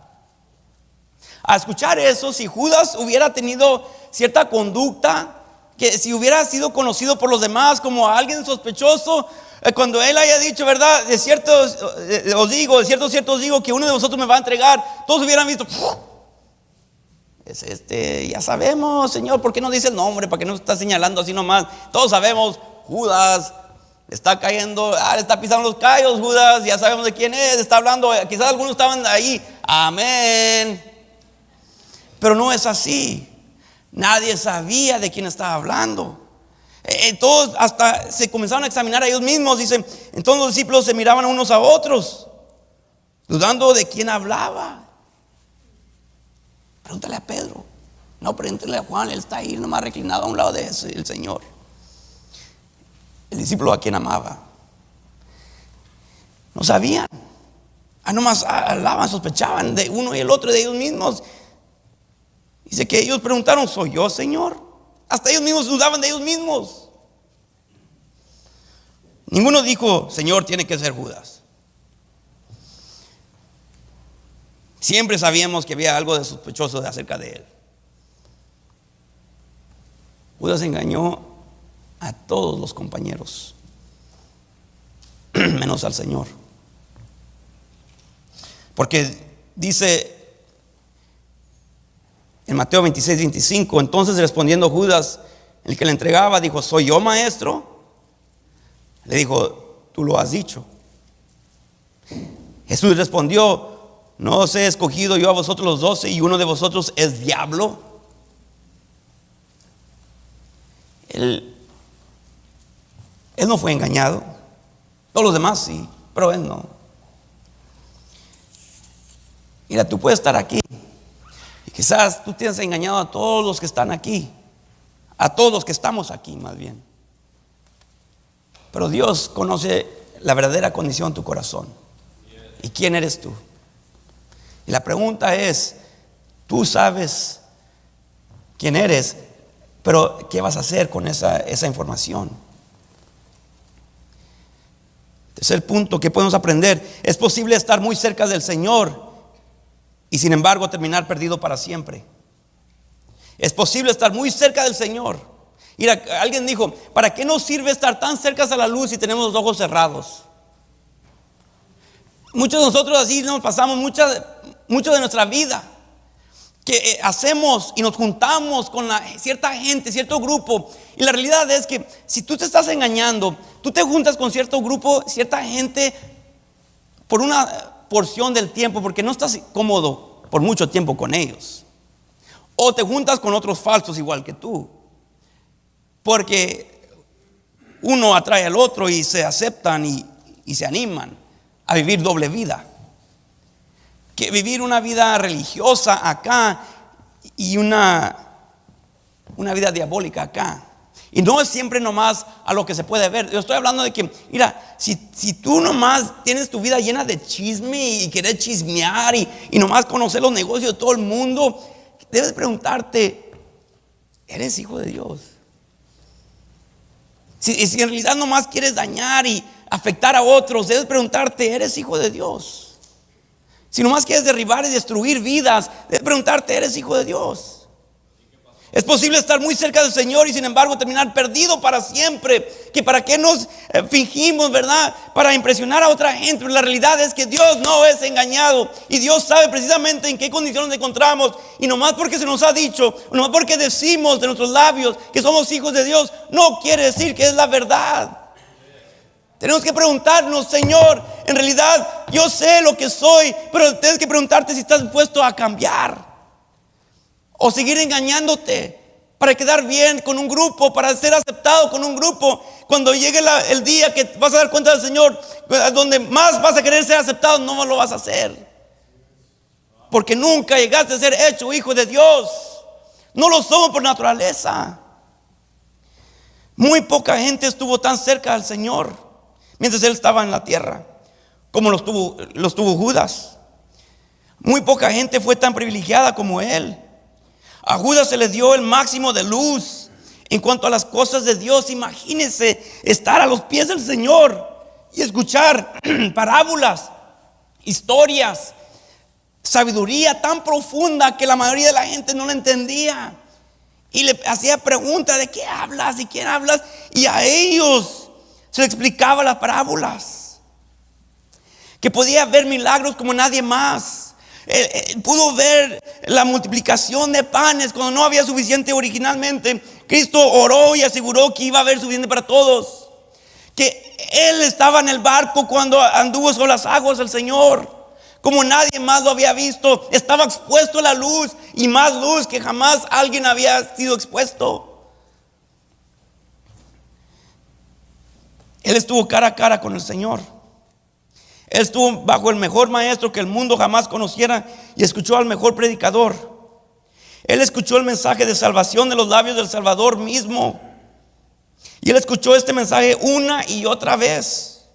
A escuchar eso, si Judas hubiera tenido cierta conducta, que si hubiera sido conocido por los demás como alguien sospechoso, cuando él haya dicho, verdad, de cierto os digo que uno de vosotros me va a entregar, todos hubieran visto: es ya sabemos, Señor, ¿por qué no dice el nombre? ¿Para qué no está señalando así nomás? Todos sabemos, Judas está cayendo, le está pisando los callos, Judas, ya sabemos de quién es, está hablando, quizás algunos estaban ahí, amén. Pero no es así. Nadie sabía de quién estaba hablando. Todos hasta se comenzaron a examinar a ellos mismos. Dicen, entonces los discípulos se miraban unos a otros, dudando de quién hablaba. Pregúntale a Pedro. No, pregúntale a Juan. Él está ahí nomás reclinado a un lado de el Señor. El discípulo a quien amaba. No sabían. Nomás hablaban, sospechaban de uno y el otro, de ellos mismos. Dice que ellos preguntaron: ¿soy yo, Señor? Hasta ellos mismos dudaban de ellos mismos. Ninguno dijo: Señor, tiene que ser Judas. Siempre sabíamos que había algo de sospechoso acerca de él. Judas engañó a todos los compañeros, menos al Señor. Porque dice en Mateo 26:25, entonces respondiendo Judas, el que le entregaba, dijo: ¿soy yo, maestro? Le dijo: tú lo has dicho. Jesús respondió: ¿no os he escogido yo a vosotros los 12 y uno de vosotros es diablo? Él no fue engañado. Todos los demás sí, pero él no. Mira, tú puedes estar aquí y quizás tú tienes engañado a todos los que están aquí, a todos los que estamos aquí más bien. Pero Dios conoce la verdadera condición de tu corazón. ¿Y quién eres tú? Y la pregunta es: tú sabes quién eres, pero ¿qué vas a hacer con esa información? Tercer punto que podemos aprender: es posible estar muy cerca del Señor y sin embargo terminar perdido para siempre. Es posible estar muy cerca del Señor. Mira, alguien dijo: ¿para qué nos sirve estar tan cerca a la luz si tenemos los ojos cerrados? Muchos de nosotros así nos pasamos mucho de nuestra vida, que hacemos y nos juntamos con cierta gente, cierto grupo. Y la realidad es que si tú te estás engañando, tú te juntas con cierto grupo, cierta gente, por una porción del tiempo, porque no estás cómodo por mucho tiempo con ellos. O te juntas con otros falsos igual que tú, porque uno atrae al otro y se aceptan y se animan a vivir doble vida. Que vivir una vida religiosa acá y una vida diabólica acá. Y no es siempre nomás a lo que se puede ver. Yo estoy hablando de que, mira, si tú nomás tienes tu vida llena de chisme y querer chismear y nomás conocer los negocios de todo el mundo, debes preguntarte: ¿eres hijo de Dios? Si en realidad nomás quieres dañar y afectar a otros, debes preguntarte: ¿eres hijo de Dios? Si nomás quieres derribar y destruir vidas, debes preguntarte: ¿eres hijo de Dios? Es posible estar muy cerca del Señor y sin embargo terminar perdido para siempre. Que para qué nos fingimos, ¿verdad? Para impresionar a otra gente. Pero la realidad es que Dios no es engañado y Dios sabe precisamente en qué condiciones nos encontramos. Y nomás porque se nos ha dicho, nomás porque decimos de nuestros labios que somos hijos de Dios, no quiere decir que es la verdad. Tenemos que preguntarnos: Señor, en realidad yo sé lo que soy, pero tienes que preguntarte si estás dispuesto a cambiar. o seguir engañándote para quedar bien con un grupo, para ser aceptado con un grupo. Cuando llegue el día que vas a dar cuenta del Señor, donde más vas a querer ser aceptado, no lo vas a hacer, porque nunca llegaste a ser hecho hijo de Dios. No lo somos por naturaleza. Muy poca gente estuvo tan cerca del Señor mientras Él estaba en la tierra como los tuvo Judas. Muy poca gente fue tan privilegiada como Él. A Judas se le dio el máximo de luz en cuanto a las cosas de Dios. Imagínense estar a los pies del Señor y escuchar parábolas, historias, sabiduría tan profunda que la mayoría de la gente no la entendía. Y le hacía preguntas: ¿de qué hablas? ¿De quién hablas? Y a ellos se les explicaba las parábolas. Que podía ver milagros como nadie más. Pudo ver la multiplicación de panes cuando no había suficiente originalmente. Cristo oró y aseguró que iba a haber suficiente para todos. Que Él estaba en el barco cuando anduvo sobre las aguas el Señor, como nadie más lo había visto. Estaba expuesto a la luz, y más luz que jamás alguien había sido expuesto. Él estuvo cara a cara con el Señor. Él estuvo bajo el mejor maestro que el mundo jamás conociera y escuchó al mejor predicador. Él escuchó el mensaje de salvación de los labios del Salvador mismo. Y él escuchó este mensaje una y otra vez.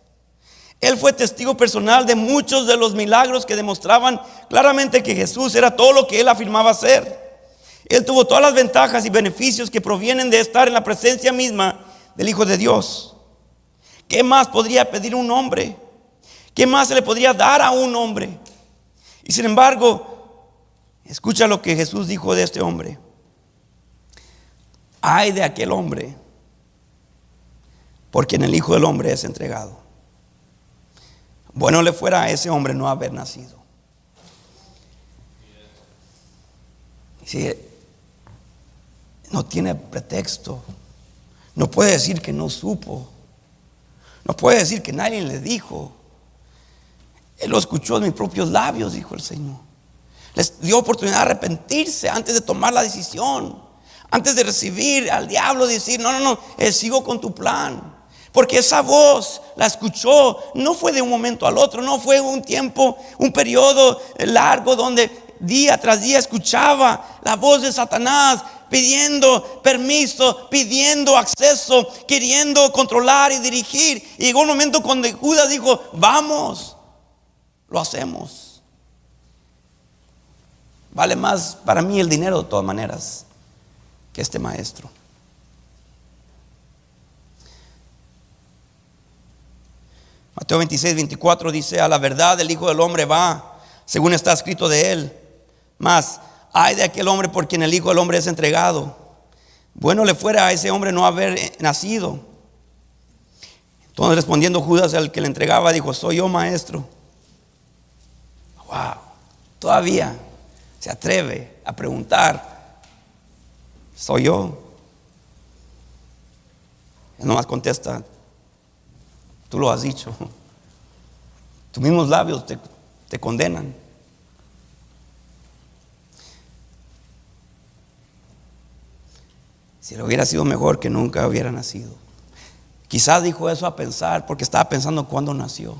Él fue testigo personal de muchos de los milagros que demostraban claramente que Jesús era todo lo que él afirmaba ser. Él tuvo todas las ventajas y beneficios que provienen de estar en la presencia misma del Hijo de Dios. ¿Qué más podría pedir un hombre? ¿Qué más se le podría dar a un hombre? Y sin embargo, escucha lo que Jesús dijo de este hombre: ay de aquel hombre por quien el Hijo del Hombre es entregado. Bueno le fuera a ese hombre no haber nacido. Sí, no tiene pretexto. No puede decir que no supo. No puede decir que nadie le dijo. Él lo escuchó en mis propios labios, dijo el Señor. Les dio oportunidad de arrepentirse antes de tomar la decisión, antes de recibir al diablo y decir: no, sigo con tu plan. Porque esa voz la escuchó, no fue de un momento al otro, no fue un tiempo, un periodo largo donde día tras día escuchaba la voz de Satanás pidiendo permiso, pidiendo acceso, queriendo controlar y dirigir. Y llegó un momento cuando Judas dijo: vamos, lo hacemos. Vale más para mí el dinero de todas maneras que este maestro. Mateo 26:24 dice: a la verdad el Hijo del Hombre va, según está escrito de él. Mas ay de aquel hombre por quien el Hijo del Hombre es entregado. Bueno le fuera a ese hombre no haber nacido. Entonces respondiendo Judas, al que le entregaba, dijo: soy yo, maestro. Wow, todavía se atreve a preguntar: soy yo. Él nomás contesta: tú lo has dicho. Tus mismos labios te condenan. Si le hubiera sido mejor que nunca hubiera nacido. Quizás dijo eso a pensar porque estaba pensando cuándo nació.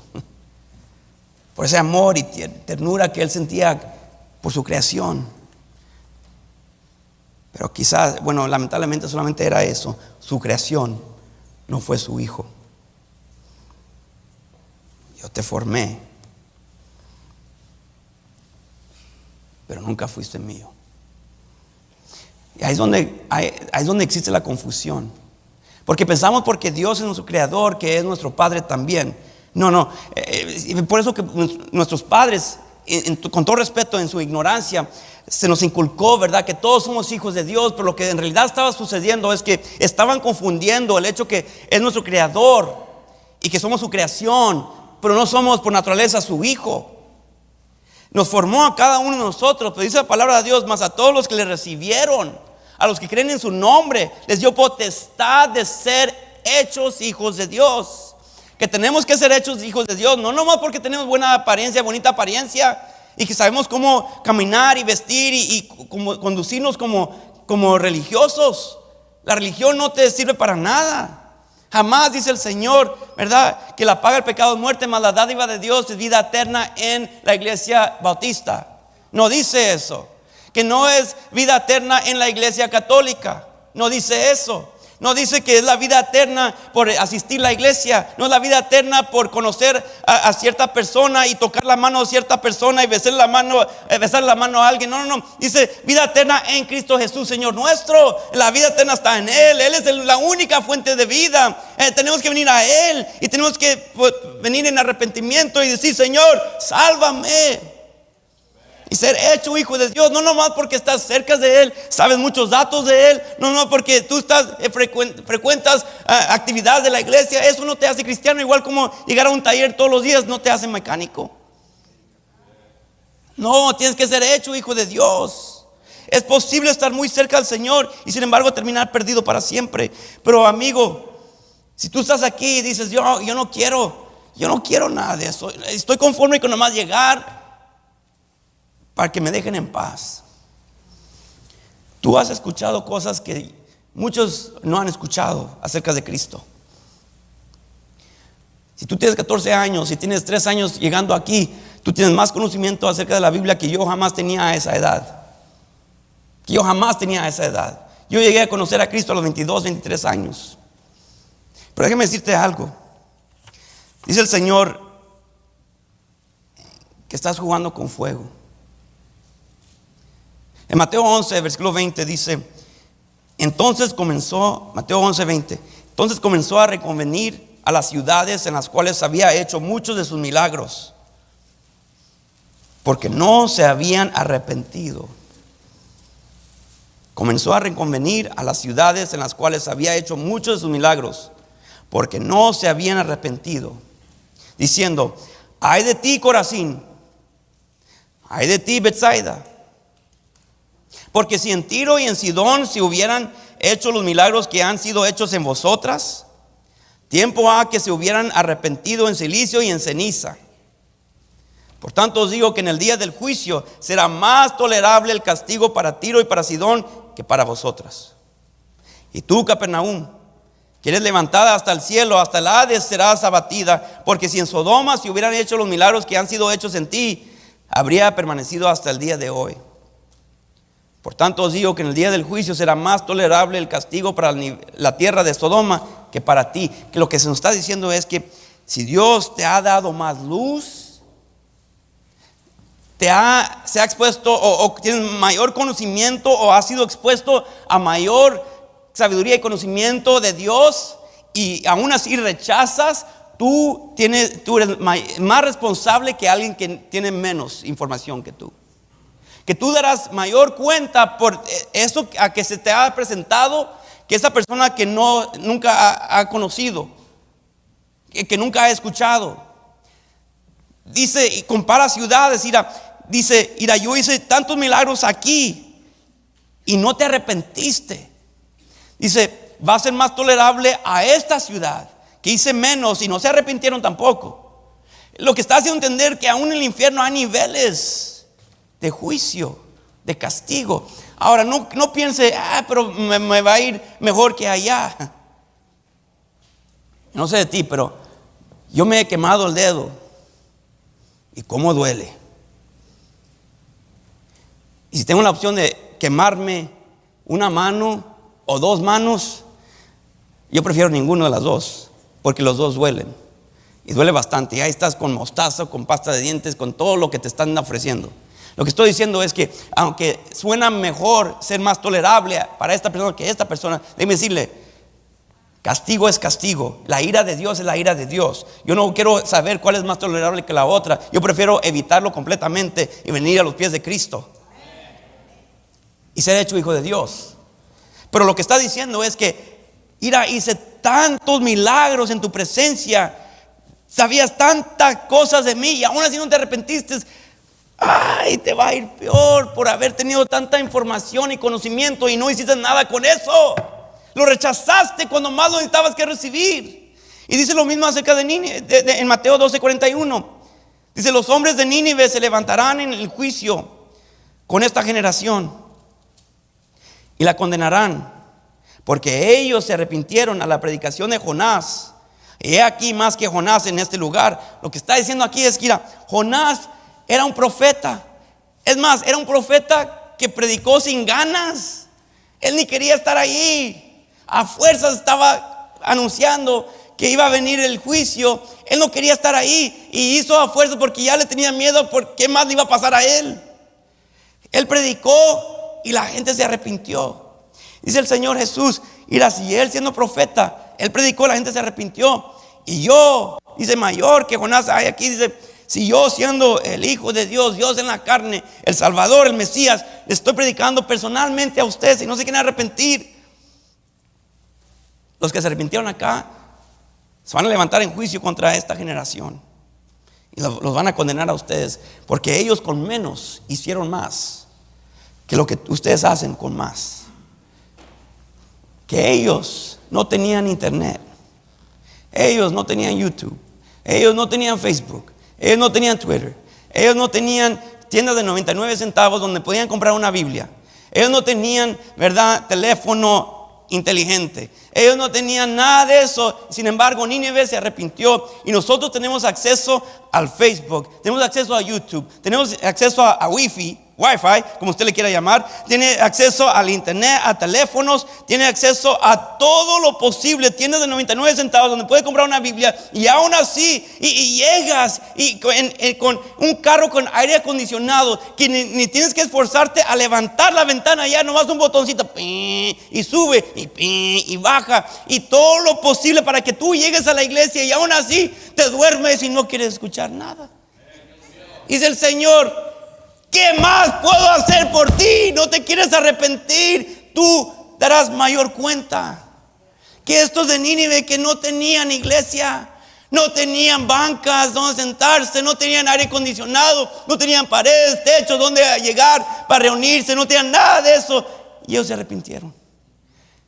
Por ese amor y ternura que él sentía por su creación. Pero quizás, lamentablemente solamente era eso, su creación, no fue su hijo. Yo te formé, pero nunca fuiste mío. Y ahí es donde existe la confusión. Porque pensamos porque Dios es nuestro creador, que es nuestro Padre también. No. Por eso que nuestros padres, con todo respeto, en su ignorancia, se nos inculcó, ¿verdad?, que todos somos hijos de Dios. Pero lo que en realidad estaba sucediendo es que estaban confundiendo el hecho que es nuestro creador y que somos su creación, pero no somos por naturaleza su hijo. Nos formó a cada uno de nosotros, pero dice la palabra de Dios: mas a todos los que le recibieron, a los que creen en su nombre, les dio potestad de ser hechos hijos de Dios. Que tenemos que ser hechos hijos de Dios, no nomás porque tenemos buena apariencia, bonita apariencia. y que sabemos cómo caminar y vestir y cómo conducirnos como religiosos. La religión no te sirve para nada. Jamás dice el Señor, ¿verdad?, que la paga del pecado es muerte, mas la dádiva de Dios es vida eterna en la iglesia bautista. No dice eso. Que no es vida eterna en la iglesia católica. No dice eso. No dice que es la vida eterna por asistir a la iglesia. No es la vida eterna por conocer a cierta persona y tocar la mano a cierta persona y besar la mano a alguien. No. Dice vida eterna en Cristo Jesús, Señor nuestro. La vida eterna está en Él. Él es la única fuente de vida. Tenemos que venir a Él y tenemos que venir en arrepentimiento y decir: Señor, sálvame. Y ser hecho hijo de Dios, no nomás porque estás cerca de Él, sabes muchos datos de Él, no porque tú frecuentas actividades de la iglesia. Eso no te hace cristiano, igual como llegar a un taller todos los días no te hace mecánico. No, tienes que ser hecho hijo de Dios. Es posible estar muy cerca del Señor y sin embargo terminar perdido para siempre. Pero amigo, si tú estás aquí y dices: yo no quiero nada de eso, estoy conforme con nomás llegar para que me dejen en paz. Tú has escuchado cosas que muchos no han escuchado acerca de Cristo. Si tú tienes 14 años, si tienes 3 años llegando aquí, tú tienes más conocimiento acerca de la Biblia que yo jamás tenía a esa edad. Yo llegué a conocer a Cristo a los 22, 23 años. Pero déjame decirte algo. Dice el Señor que estás jugando con fuego. En Mateo 11, versículo 20 dice: Mateo 11, 20, entonces comenzó a reconvenir a las ciudades en las cuales había hecho muchos de sus milagros, porque no se habían arrepentido. Comenzó a reconvenir a las ciudades en las cuales había hecho muchos de sus milagros, porque no se habían arrepentido, diciendo: ay de ti, Corazín, ay de ti, Betsaida. Porque si en Tiro y en Sidón se hubieran hecho los milagros que han sido hechos en vosotras, tiempo ha que se hubieran arrepentido en silicio y en ceniza. Por tanto os digo que en el día del juicio será más tolerable el castigo para Tiro y para Sidón que para vosotras. Y tú, Capernaum, que eres levantada hasta el cielo, hasta el Hades serás abatida. Porque si en Sodoma se hubieran hecho los milagros que han sido hechos en ti, habría permanecido hasta el día de hoy. Por tanto os digo que en el día del juicio será más tolerable el castigo para la tierra de Sodoma que para ti. Que lo que se nos está diciendo es que si Dios te ha dado más luz, se ha expuesto o tienes mayor conocimiento o has sido expuesto a mayor sabiduría y conocimiento de Dios, y aún así rechazas, tú eres más responsable que alguien que tiene menos información que tú. Que tú darás mayor cuenta por eso a que se te ha presentado, que esa persona que nunca ha conocido, que nunca ha escuchado. Dice, y compara ciudades, dice, yo hice tantos milagros aquí y no te arrepentiste. Dice, va a ser más tolerable a esta ciudad, que hice menos y no se arrepintieron tampoco. Lo que está haciendo entender que aún en el infierno hay niveles de juicio, de castigo. Ahora no piense: pero me va a ir mejor que allá. No sé de ti, pero yo me he quemado el dedo y cómo duele. Y si tengo la opción de quemarme una mano o 2 manos, yo prefiero ninguno de las dos, porque los dos duelen y duele bastante. Y ahí estás con mostaza, con pasta de dientes, con todo lo que te están ofreciendo. Lo que estoy diciendo es que aunque suena mejor ser más tolerable para esta persona que esta persona, déjeme decirle: castigo es castigo. La ira de Dios es la ira de Dios. Yo no quiero saber cuál es más tolerable que la otra. Yo prefiero evitarlo completamente y venir a los pies de Cristo y ser hecho hijo de Dios. Pero lo que está diciendo es que: hice tantos milagros en tu presencia, sabías tantas cosas de mí y aún así no te arrepentiste. Ay, te va a ir peor por haber tenido tanta información y conocimiento y no hiciste nada con eso. Lo rechazaste cuando más lo necesitabas que recibir. Y dice lo mismo acerca de Nínive, en Mateo 12:41. Dice, los hombres de Nínive se levantarán en el juicio con esta generación y la condenarán, porque ellos se arrepintieron a la predicación de Jonás. Y he aquí más que Jonás en este lugar. Lo que está diciendo aquí es que Jonás era un profeta. Es más, era un profeta que predicó sin ganas. Él ni quería estar ahí. A fuerzas estaba anunciando que iba a venir el juicio. Él no quería estar ahí y hizo a fuerzas porque ya le tenía miedo por qué más le iba a pasar a él. Él predicó y la gente se arrepintió. Dice el Señor Jesús, mira, si él siendo profeta, él predicó, la gente se arrepintió. Y yo, dice, mayor que Jonás hay aquí, dice, si yo siendo el Hijo de Dios, Dios en la carne, el Salvador, el Mesías, le estoy predicando personalmente a ustedes y no se quieren arrepentir. Los que se arrepintieron acá se van a levantar en juicio contra esta generación y los van a condenar a ustedes, porque ellos con menos hicieron más que lo que ustedes hacen con más. Que ellos no tenían internet, ellos no tenían YouTube, ellos no tenían Facebook, ellos no tenían Twitter, ellos no tenían tiendas de 99 centavos donde podían comprar una Biblia, ellos no tenían, ¿verdad?, teléfono inteligente, ellos no tenían nada de eso. Sin embargo, Nínive se arrepintió y nosotros tenemos acceso al Facebook, tenemos acceso a YouTube, tenemos acceso a Wi-Fi, como usted le quiera llamar, tiene acceso al internet, a teléfonos, tiene acceso a todo lo posible, tiendas de 99 centavos donde puede comprar una Biblia, y aún así y llegas y con un carro con aire acondicionado que ni tienes que esforzarte a levantar la ventana, ya nomás un botoncito y sube y baja y todo lo posible para que tú llegues a la iglesia, y aún así te duermes y no quieres escuchar nada. Dice el Señor, ¿qué más puedo hacer por ti? No te quieres arrepentir, tú darás mayor cuenta. Que estos de Nínive, que no tenían iglesia, no tenían bancas donde sentarse, no tenían aire acondicionado, no tenían paredes, techos donde llegar para reunirse, no tenían nada de eso, y ellos se arrepintieron.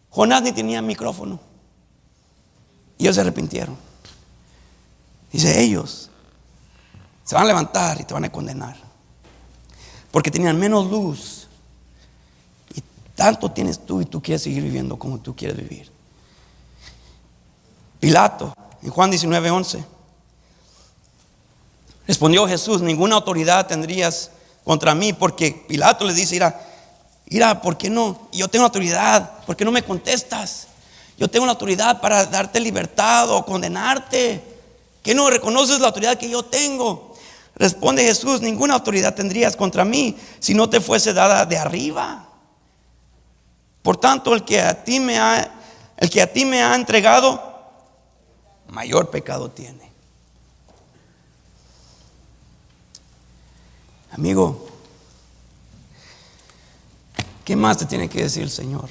Jonás ni tenía micrófono y ellos se arrepintieron. Dice, ellos se van a levantar y te van a condenar, porque tenían menos luz. Y tanto tienes tú y tú quieres seguir viviendo como tú quieres vivir. Pilato, en Juan 19:11, respondió Jesús, ninguna autoridad tendrías contra mí, porque Pilato le dice, mira, ¿por qué no? Yo tengo autoridad, ¿por qué no me contestas? Yo tengo la autoridad para darte libertad o condenarte. ¿Qué no reconoces la autoridad que yo tengo? Responde Jesús, ninguna autoridad tendrías contra mí si no te fuese dada de arriba. Por tanto, el que a ti me ha entregado, mayor pecado tiene. Amigo, ¿qué más te tiene que decir el Señor?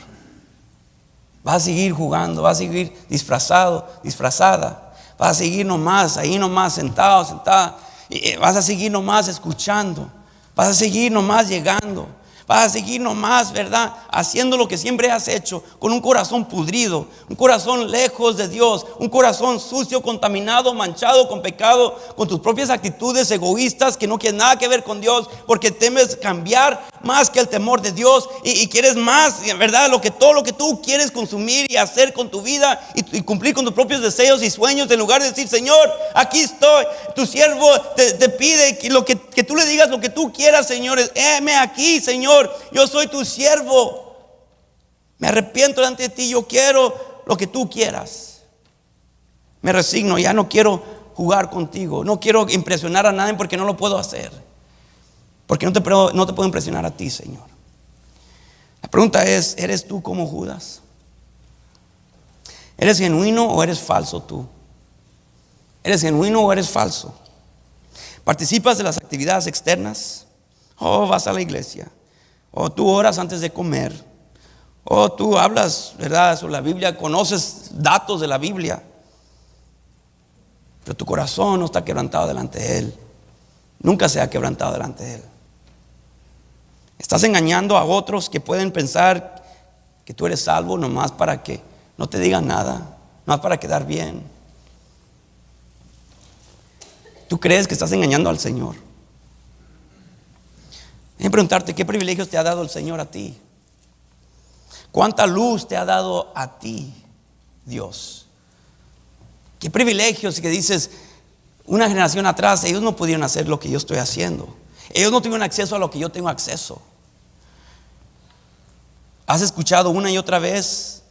Vas a seguir jugando, vas a seguir disfrazado, disfrazada, vas a seguir nomás, ahí nomás, sentado, sentada. Y vas a seguir nomás escuchando, vas a seguir nomás llegando, vas a seguir nomás, ¿verdad?, haciendo lo que siempre has hecho, con un corazón pudrido, un corazón lejos de Dios, un corazón sucio, contaminado, manchado con pecado, con tus propias actitudes egoístas que no quieren nada que ver con Dios, porque temes cambiar más que el temor de Dios, y quieres más, ¿verdad?, todo lo que tú quieres consumir y hacer con tu vida y cumplir con tus propios deseos y sueños, en lugar de decir, Señor, aquí estoy, tu siervo te pide que tú le digas lo que tú quieras, Señor. Heme aquí, Señor, yo soy tu siervo, me arrepiento delante de ti, yo quiero lo que tú quieras, me resigno, ya no quiero jugar contigo, no quiero impresionar a nadie porque no lo puedo hacer, porque no te puedo impresionar a ti, Señor. La pregunta es, ¿eres tú como Judas? ¿Eres genuino o eres falso tú? ¿Eres genuino o eres falso? ¿Participas de las actividades externas? ¿O vas a la iglesia? ¿O tú oras antes de comer? ¿O tú hablas, verdad, sobre la Biblia, conoces datos de la Biblia, pero tu corazón no está quebrantado delante de Él? Nunca se ha quebrantado delante de Él. Estás engañando a otros que pueden pensar que tú eres salvo nomás para que no te digan nada, nomás para quedar bien. tú crees que estás engañando al Señor. Déjame preguntarte, ¿qué privilegios te ha dado el Señor a ti? ¿Cuánta luz te ha dado a ti Dios? ¿Qué privilegios que dices, una generación atrás, ellos no pudieron hacer lo que yo estoy haciendo? Ellos no tuvieron acceso a lo que yo tengo acceso. ¿Has escuchado una y otra vez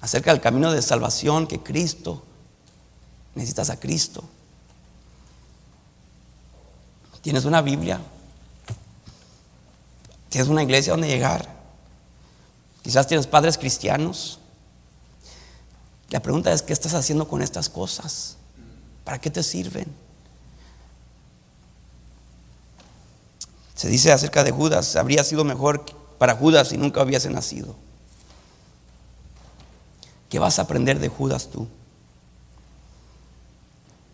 acerca del camino de salvación que Cristo, necesitas a Cristo? ¿Tienes una Biblia? ¿Tienes una iglesia donde llegar? Quizás tienes padres cristianos. La pregunta es, ¿qué estás haciendo con estas cosas? ¿Para qué te sirven? Se dice acerca de Judas, habría sido mejor para Judas si nunca hubiese nacido. ¿Qué vas a aprender de Judas tú?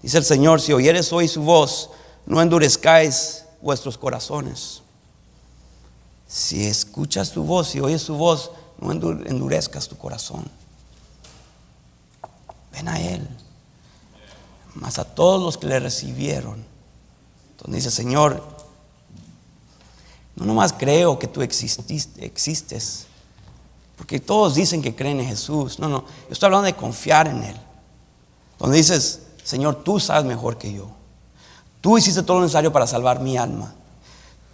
Dice el Señor, si oyeres hoy su voz, no endurezcáis vuestros corazones. Si escuchas su voz, si oyes su voz, no endurezcas tu corazón. Ven a Él. Mas a todos los que le recibieron. Entonces dice, Señor, no nomás creo que tú existes, porque todos dicen que creen en Jesús. No, yo estoy hablando de confiar en Él. Donde dices, Señor, tú sabes mejor que yo. Tú hiciste todo lo necesario para salvar mi alma.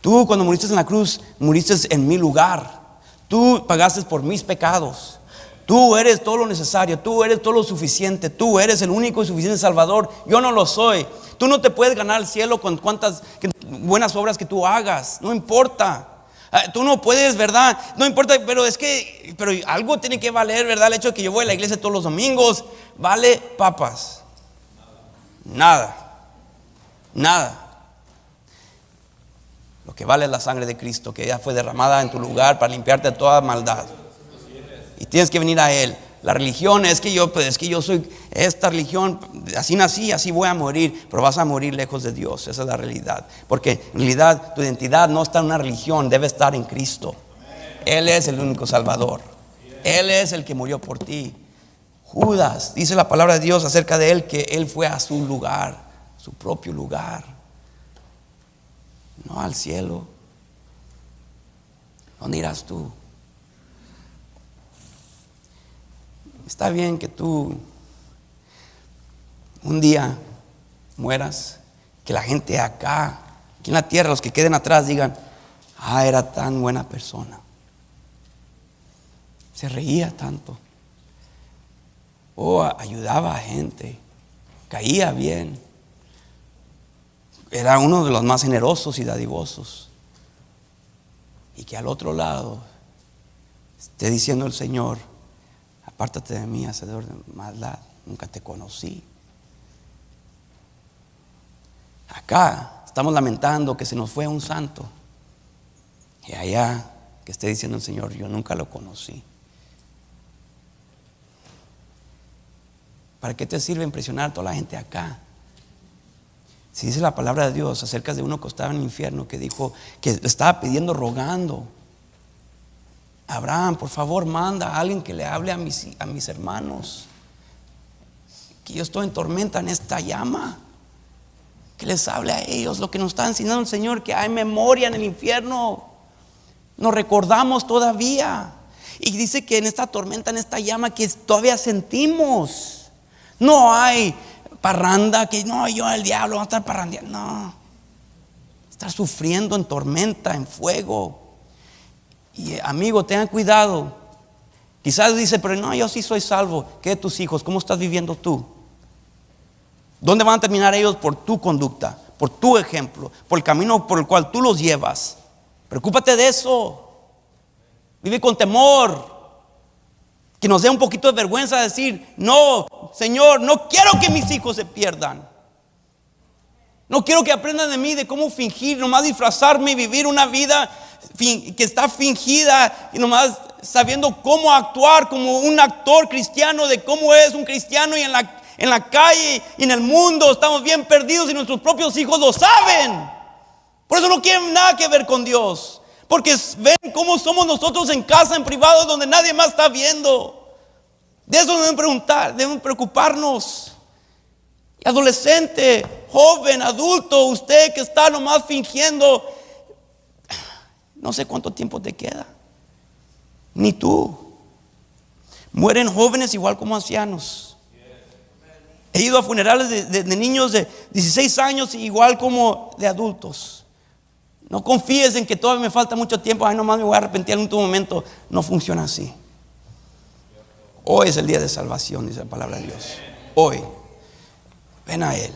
Tú, cuando muriste en la cruz, muriste en mi lugar. Tú pagaste por mis pecados. Tú eres todo lo necesario. Tú eres todo lo suficiente. Tú eres el único y suficiente Salvador. Yo no lo soy. Tú no te puedes ganar el cielo con cuantas buenas obras que tú hagas. No importa. Tú no puedes, ¿verdad? No importa, pero algo tiene que valer, ¿verdad? El hecho de que yo voy a la iglesia todos los domingos, vale papas. Nada. Lo que vale es la sangre de Cristo, que ya fue derramada en tu lugar para limpiarte de toda maldad. Y tienes que venir a Él. La religión es que yo soy esta religión, así nací, así voy a morir, pero vas a morir lejos de Dios. Esa es la realidad. Porque en realidad tu identidad no está en una religión, debe estar en Cristo. Él es el único Salvador. Él es el que murió por ti. Judas, dice la palabra de Dios acerca de él, que él fue a su lugar, su propio lugar, no al cielo. ¿Dónde irás tú? Está bien que tú un día mueras, que la gente acá, aquí en la tierra, los que queden atrás digan, era tan buena persona, se reía tanto, ayudaba a gente, caía bien, era uno de los más generosos y dadivosos. Y que al otro lado esté diciendo el Señor, apártate de mí, hacedor de maldad, nunca te conocí. Acá estamos lamentando que se nos fue un santo, y allá que esté diciendo el Señor, yo nunca lo conocí. ¿Para qué te sirve impresionar a toda la gente acá? Si dice la palabra de Dios acerca de uno que estaba en el infierno, que dijo, que estaba pidiendo, rogando, Abraham, por favor, manda a alguien que le hable a mis hermanos, que yo estoy en tormenta en esta llama, que les hable a ellos. Lo que nos está enseñando el Señor, que hay memoria en el infierno, nos recordamos todavía. Y dice que en esta tormenta, en esta llama, que todavía sentimos, no hay parranda, que no, el diablo va a estar parrandeando. No, estar sufriendo en tormenta, en fuego. Y amigo, tengan cuidado. Quizás dice, pero no, yo sí soy salvo. ¿Qué de tus hijos? ¿Cómo estás viviendo tú? ¿Dónde van a terminar ellos? Por tu conducta, por tu ejemplo, por el camino por el cual tú los llevas. Preocúpate de eso. Vive con temor. Que nos dé un poquito de vergüenza decir, no, Señor, no quiero que mis hijos se pierdan. No quiero que aprendan de mí de cómo fingir, nomás disfrazarme y vivir una vida que está fingida, y nomás sabiendo cómo actuar como un actor cristiano, de cómo es un cristiano, y en la calle y en el mundo estamos bien perdidos y nuestros propios hijos lo saben. Por eso no quieren nada que ver con Dios, porque ven cómo somos nosotros en casa, en privado, donde nadie más está viendo. De eso deben preguntar, deben preocuparnos. Adolescente, joven, adulto, usted que está nomás fingiendo, no sé cuánto tiempo te queda. Ni tú. Mueren jóvenes igual como ancianos. He ido a funerales de niños de 16 años igual como de adultos. No confíes en que todavía me falta mucho tiempo. Ay, nomás me voy a arrepentir en último momento. No funciona así. Hoy es el día de salvación, dice la palabra de Dios. Hoy. Ven a Él.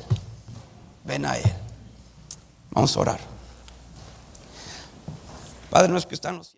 Ven a Él. Vamos a orar. Padre nuestro que está en los cielos.